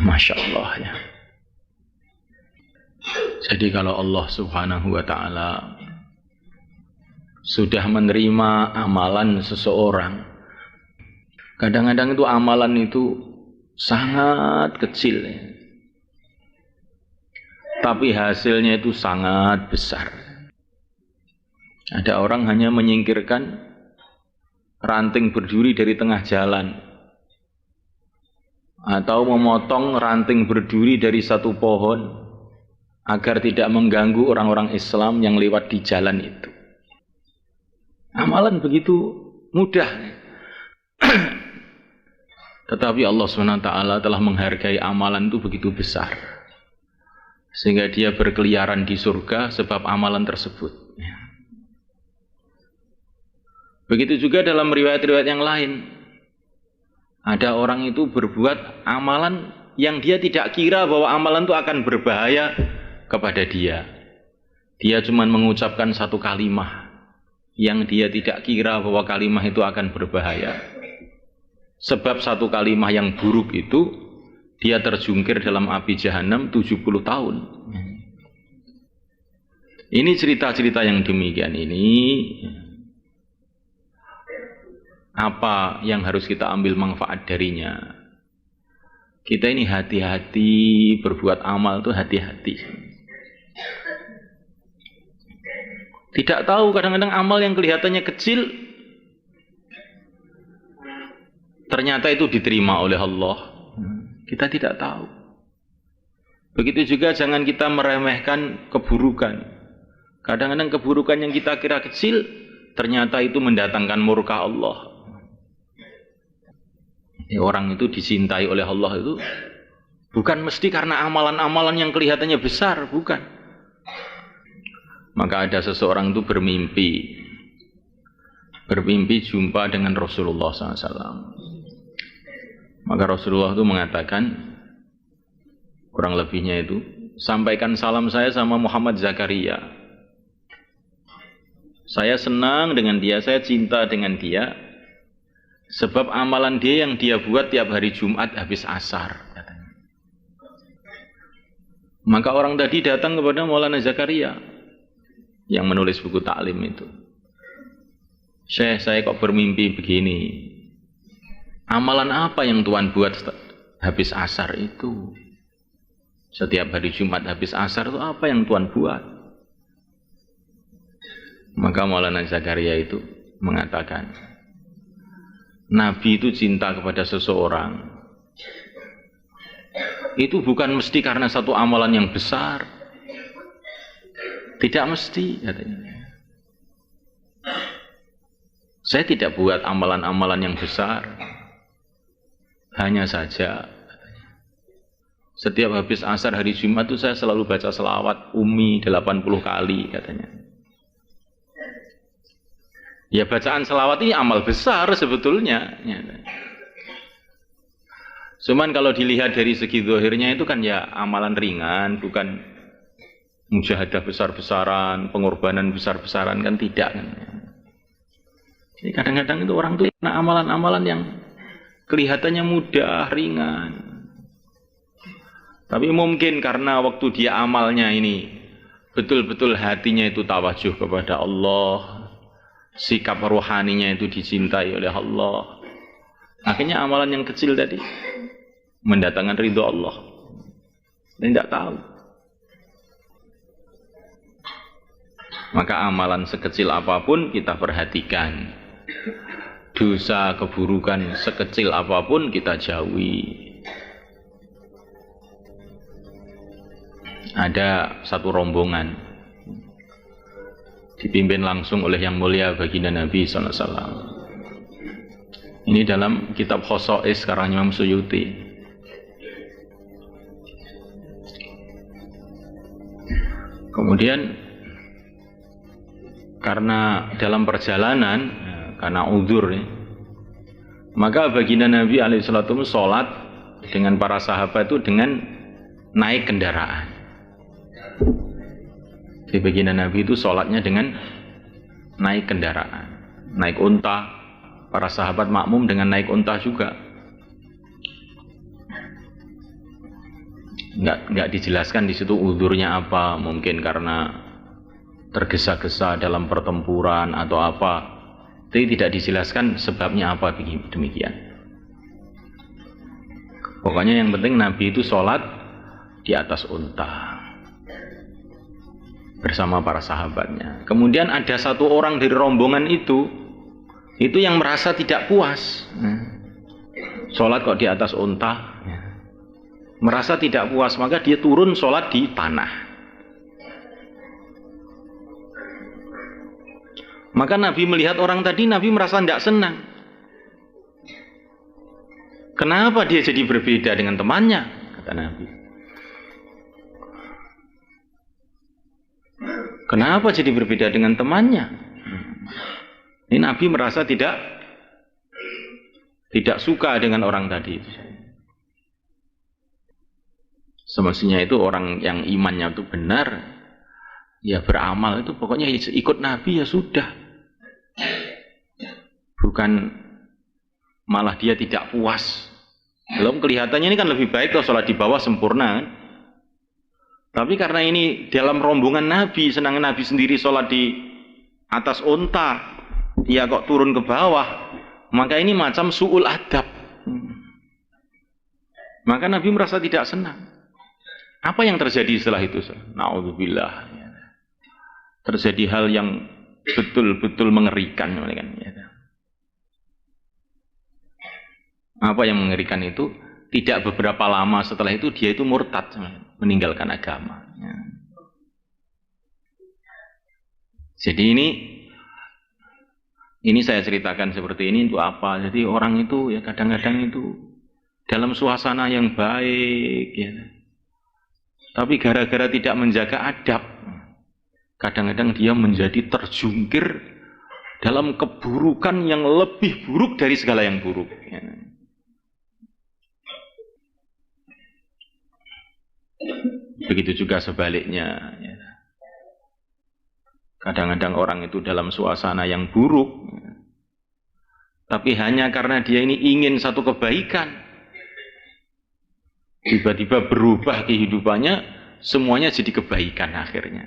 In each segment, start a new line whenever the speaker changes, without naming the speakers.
Masya Allah ya. Jadi kalau Allah Subhanahu wa ta'ala sudah menerima amalan seseorang, kadang-kadang itu amalan itu sangat kecil ya, tapi hasilnya itu sangat besar. Ada orang hanya menyingkirkan ranting berduri dari tengah jalan, atau memotong ranting berduri dari satu pohon agar tidak mengganggu orang-orang Islam yang lewat di jalan itu. Amalan begitu mudah. Tetapi Allah SWT telah menghargai amalan itu begitu besar, sehingga dia berkeliaran di surga sebab amalan tersebut. Begitu juga dalam riwayat-riwayat yang lain. Ada orang itu berbuat amalan yang dia tidak kira bahwa amalan itu akan berbahaya kepada dia. Dia cuma mengucapkan satu kalimat yang dia tidak kira bahwa kalimat itu akan berbahaya. Sebab satu kalimat yang buruk itu, dia terjungkir dalam api jahanam 70 tahun. Ini cerita-cerita yang demikian ini. Apa yang harus kita ambil manfaat darinya? Kita ini hati-hati, berbuat amal itu hati-hati. Tidak tahu kadang-kadang amal yang kelihatannya kecil, ternyata itu diterima oleh Allah. Kita tidak tahu. Begitu juga jangan kita meremehkan keburukan. Kadang-kadang keburukan yang kita kira kecil, ternyata itu mendatangkan murka Allah. Orang itu dicintai oleh Allah itu bukan mesti karena amalan-amalan yang kelihatannya besar, bukan. Maka ada seseorang itu bermimpi jumpa dengan Rasulullah SAW. Maka Rasulullah itu mengatakan, kurang lebihnya itu, sampaikan salam saya sama Muhammad Zakaria. Saya senang dengan dia, saya cinta dengan dia, sebab amalan dia yang dia buat tiap hari Jumat habis asar. Maka orang tadi datang kepada Maulana Zakaria yang menulis buku taklim itu. Syekh, saya kok bermimpi begini. Amalan apa yang Tuhan buat habis asar itu? Setiap hari Jumat habis asar itu apa yang Tuhan buat? Maka Maulana Zakaria itu mengatakan, Nabi itu cinta kepada seseorang itu bukan mesti karena satu amalan yang besar. Tidak mesti, katanya. Saya tidak buat amalan-amalan yang besar. Hanya saja, katanya, setiap habis asar hari Jumat itu saya selalu baca selawat Umi 80 kali, katanya. Ya, bacaan selawat ini amal besar sebetulnya. Cuman kalau dilihat dari segi zahirnya itu kan ya amalan ringan, bukan mujahadah besar-besaran, pengorbanan besar-besaran, kan tidak kan. Jadi kadang-kadang itu orang tuh karena amalan-amalan yang kelihatannya mudah, ringan. Tapi mungkin karena waktu dia amalnya ini betul-betul hatinya itu tawajuh kepada Allah, sikap rohaninya itu dicintai oleh Allah, akhirnya amalan yang kecil tadi mendatangkan ridho Allah. Dan tidak tahu. Maka amalan sekecil apapun kita perhatikan. Dosa keburukan sekecil apapun kita jauhi. Ada satu rombongan dipimpin langsung oleh yang mulia baginda Nabi SAW. Ini dalam kitab Khosais karang Imam Suyuti. Kemudian karena dalam perjalanan, karena uzur, maka baginda Nabi SAW sholat dengan para sahabat itu dengan naik kendaraan. Di baginda Nabi itu sholatnya dengan naik kendaraan, naik unta. Para sahabat makmum dengan naik unta juga. nggak dijelaskan di situ uzurnya apa, mungkin karena tergesa-gesa dalam pertempuran atau apa. Itu tidak dijelaskan sebabnya apa demikian. Pokoknya yang penting Nabi itu sholat di atas unta bersama para sahabatnya. Kemudian ada satu orang dari rombongan itu yang merasa tidak puas. Sholat kok di atas unta, merasa tidak puas, maka dia turun sholat di tanah. Maka Nabi melihat orang tadi, Nabi merasa tidak senang. Kenapa dia jadi berbeda dengan temannya? Kata Nabi. Kenapa jadi berbeda dengan temannya? Ini Nabi merasa tidak suka dengan orang tadi. Semestinya itu orang yang imannya itu benar, ya beramal itu pokoknya ikut Nabi ya sudah. Bukan malah dia tidak puas. Belum kelihatannya ini kan lebih baik kalau sholat di bawah sempurna kan? Tapi karena ini dalam rombongan Nabi, senangnya Nabi sendiri sholat di atas unta, dia kok turun ke bawah, maka ini macam su'ul adab. Maka Nabi merasa tidak senang. Apa yang terjadi setelah itu? Na'udzubillah. Terjadi hal yang betul-betul mengerikan. Apa yang mengerikan itu? Tidak beberapa lama setelah itu dia itu murtad, meninggalkan agama. Jadi ini saya ceritakan seperti ini untuk apa? Jadi orang itu ya kadang-kadang itu dalam suasana yang baik, ya. Tapi gara-gara tidak menjaga adab, kadang-kadang dia menjadi terjungkir dalam keburukan yang lebih buruk dari segala yang buruk. Ya. Begitu juga sebaliknya. Ya. Kadang-kadang orang itu dalam suasana yang buruk, tapi hanya karena dia ini ingin satu kebaikan, tiba-tiba berubah kehidupannya, semuanya jadi kebaikan akhirnya.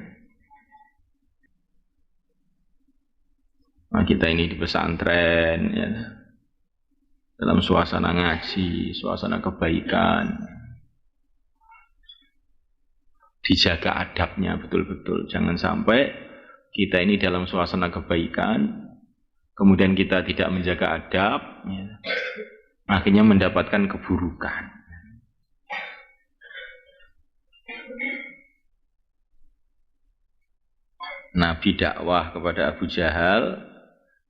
Nah, kita ini di pesantren, ya, dalam suasana ngaji, suasana kebaikan, dijaga adabnya betul-betul. Jangan sampai kita ini dalam suasana kebaikan, kemudian kita tidak menjaga adab, ya, akhirnya mendapatkan keburukan. Nabi dakwah kepada Abu Jahal,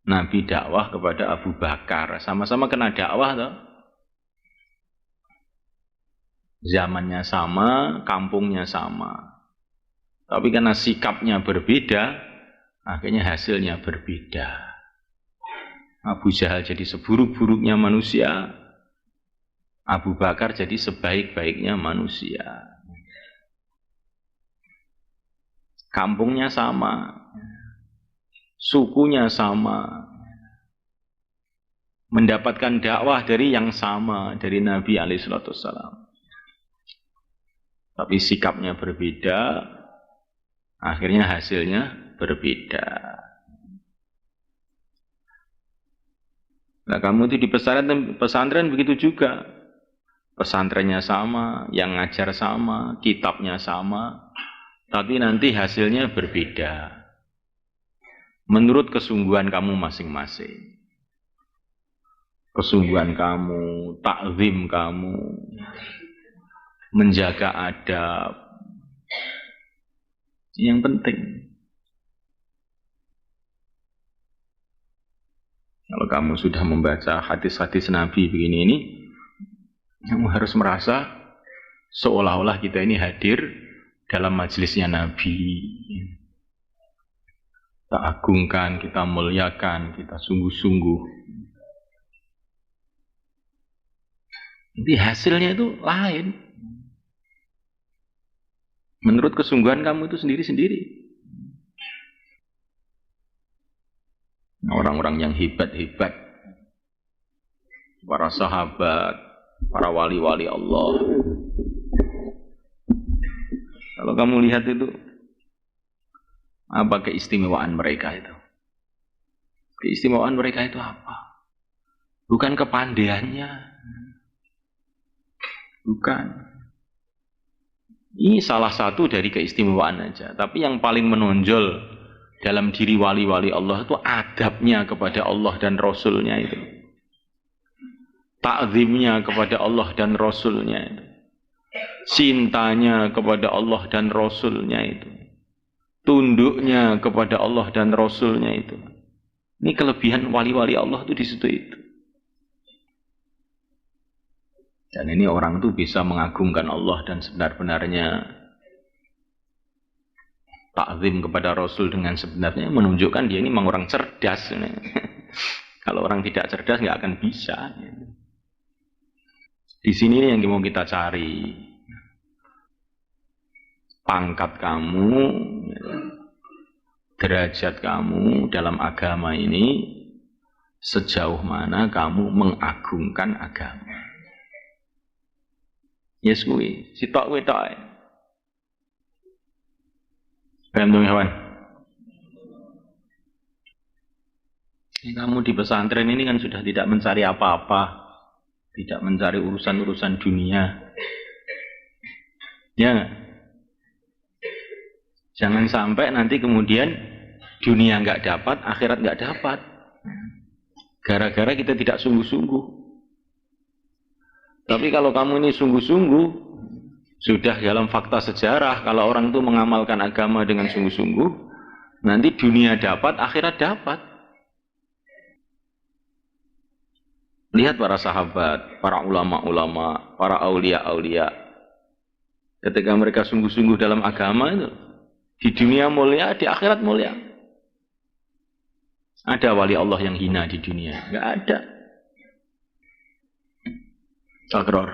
Nabi dakwah kepada Abu Bakar, sama-sama kena dakwah toh. Zamannya sama, kampungnya sama. Tapi karena sikapnya berbeda, akhirnya hasilnya berbeda. Abu Jahal jadi seburuk-buruknya manusia, Abu Bakar jadi sebaik-baiknya manusia. Kampungnya sama, sukunya sama, mendapatkan dakwah dari yang sama, dari Nabi alaihissalam. Tapi sikapnya berbeda, akhirnya hasilnya berbeda. Nah, kamu itu di pesantren begitu juga. Pesantrennya sama, yang ngajar sama, kitabnya sama, tapi nanti hasilnya berbeda. Menurut kesungguhan kamu masing-masing. Kesungguhan kamu, takzim kamu, menjaga adab. Yang penting. Kalau kamu sudah membaca hadis-hadis Nabi begini ini, kamu harus merasa seolah-olah kita ini hadir dalam majelisnya Nabi. Kita agungkan, kita muliakan, kita sungguh-sungguh. Jadi hasilnya itu lain. Menurut kesungguhan kamu itu sendiri-sendiri. Orang-orang yang hebat-hebat, para sahabat, para wali-wali Allah, Kalau kamu lihat itu, apa keistimewaan mereka itu? Keistimewaan mereka itu apa? Bukan kepandaiannya. Bukan. Ini salah satu dari keistimewaan aja. Tapi yang paling menonjol dalam diri wali-wali Allah itu adabnya kepada Allah dan Rasulnya itu. Ta'zimnya kepada Allah dan Rasulnya itu. Cintanya kepada Allah dan Rasulnya itu. Tunduknya kepada Allah dan Rasulnya itu. Ini kelebihan wali-wali Allah itu di situ itu. Dan ini orang itu bisa mengagungkan Allah dan sebenar-benarnya takzim kepada Rasul dengan sebenarnya menunjukkan dia ini memang orang cerdas. Kalau orang tidak cerdas nggak akan bisa. Di sini yang mau kita cari. Pangkat kamu, derajat kamu dalam agama ini sejauh mana kamu mengagungkan agama. Yes kuwi, sitok kuwi tok. Paham dong kawan? Ini kamu di pesantren ini kan sudah tidak mencari apa-apa, tidak mencari urusan-urusan dunia. Ya nggak? Jangan sampai nanti kemudian dunia nggak dapat, akhirat nggak dapat. Gara-gara kita tidak sungguh-sungguh. Tapi kalau kamu ini sungguh-sungguh, sudah dalam fakta sejarah, kalau orang itu mengamalkan agama dengan sungguh-sungguh, nanti dunia dapat, akhirat dapat. Lihat para sahabat, para ulama-ulama, para aulia-aulia. Ketika mereka sungguh-sungguh dalam agama itu, di dunia mulia, di akhirat mulia. Ada wali Allah yang hina di dunia? Enggak ada. Takror.